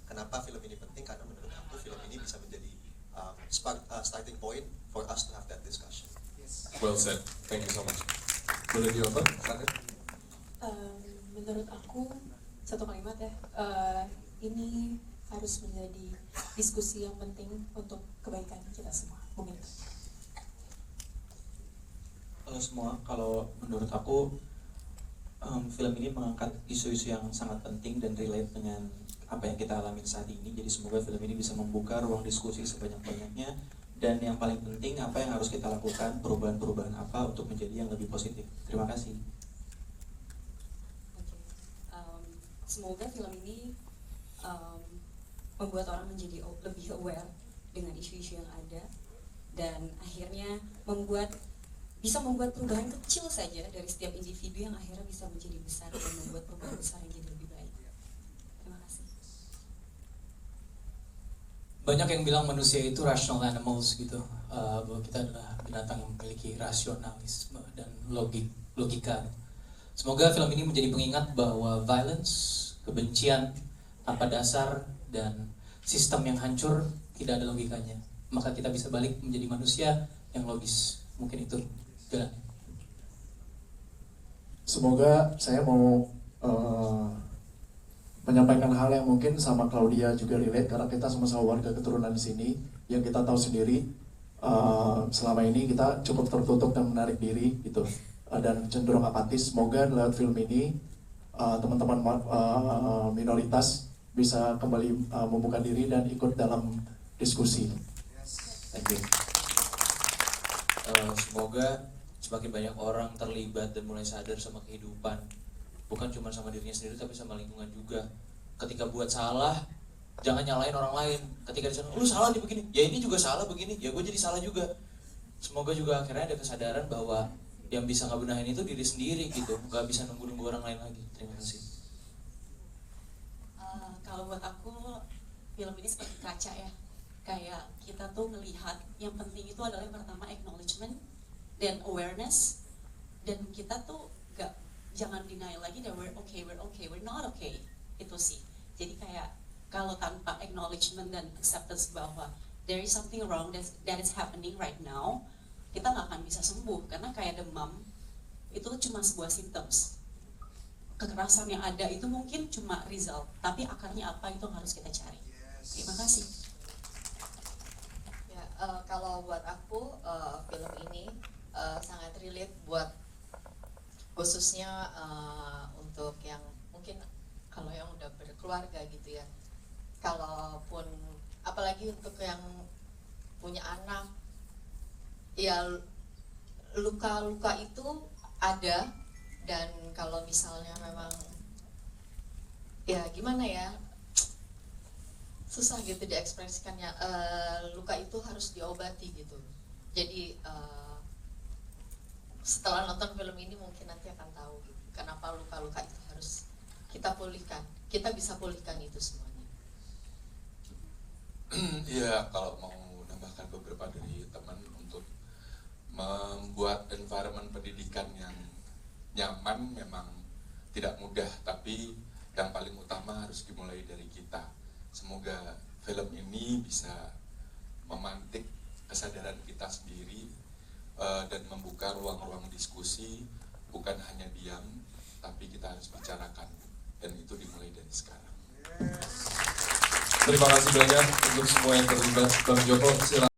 Kenapa film ini penting? Karena menurut aku film ini bisa menjadi starting point for us to have that discussion. Well said. Thank you so much. Boleh di-open? Menurut aku satu kalimat ya, ini harus menjadi diskusi yang penting untuk kebaikan kita semua. Mungkin itu. Halo semua, kalau menurut aku film ini mengangkat isu-isu yang sangat penting dan relate dengan apa yang kita alami saat ini. Jadi semoga film ini bisa membuka ruang diskusi sebanyak-banyaknya, dan yang paling penting apa yang harus kita lakukan, perubahan-perubahan apa untuk menjadi yang lebih positif. Terima kasih. Semoga film ini membuat orang menjadi lebih aware dengan isu-isu yang ada, dan akhirnya bisa membuat perubahan kecil saja dari setiap individu yang akhirnya bisa menjadi besar dan membuat perubahan besar yang jadi lebih baik. Terima kasih. Banyak yang bilang manusia itu rational animals gitu, bahwa kita adalah binatang yang memiliki rasionalisme dan logika. Semoga film ini menjadi pengingat bahwa violence, kebencian tanpa dasar, dan sistem yang hancur tidak ada logikanya. Maka kita bisa balik menjadi manusia yang logis. Mungkin itu jalan. Semoga saya mau menyampaikan hal yang mungkin sama Claudia juga relate, karena kita sama-sama warga keturunan di sini. Yang kita tahu sendiri, selama ini kita cukup tertutup dan menarik diri gitu, dan cenderung apatis. Semoga lewat film ini teman-teman minoritas bisa kembali membuka diri dan ikut dalam diskusi. Thank you. Semoga semakin banyak orang terlibat dan mulai sadar sama kehidupan, bukan cuma sama dirinya sendiri tapi sama lingkungan juga. Ketika buat salah, jangan nyalain orang lain. Ketika disana, lu salah nih begini, ya ini juga salah begini, ya gue jadi salah juga. Semoga juga akhirnya ada kesadaran bahwa yang bisa ngebenahin itu diri sendiri gitu, nggak bisa nunggu-nunggu orang lain lagi. Terima kasih. Kalau buat aku, film ini seperti kaca ya. Kayak kita tuh melihat yang penting itu adalah yang pertama acknowledgement dan awareness, dan kita tuh jangan denial lagi that we're not okay, itu sih. Jadi kayak kalau tanpa acknowledgement dan acceptance bahwa there is something wrong that is happening right now, kita nggak akan bisa sembuh. Karena kayak demam itu cuma sebuah symptoms, kekerasan yang ada itu mungkin cuma result, tapi akarnya apa itu harus kita cari. Terima kasih. Kalau buat aku film ini sangat relate buat khususnya untuk yang mungkin kalau yang udah berkeluarga gitu ya. Kalaupun apalagi untuk yang punya anak, ya luka-luka itu ada, dan kalau misalnya memang ya gimana ya, susah gitu diekspresikannya, luka itu harus diobati gitu. Jadi setelah nonton film ini mungkin nanti akan tahu gitu, kenapa luka-luka itu harus kita pulihkan, kita bisa pulihkan itu semuanya. Iya, kalau mau nambahkan beberapa dari teman untuk membuat environment pendidikan yang nyaman memang tidak mudah, tapi yang paling utama harus dimulai dari kita. Semoga film ini bisa memantik kesadaran kita sendiri dan membuka ruang-ruang diskusi, bukan hanya diam, tapi kita harus bicarakan, dan itu dimulai dari sekarang. Terima kasih banyak untuk semua yang terlibat. Bang Joko, silakan.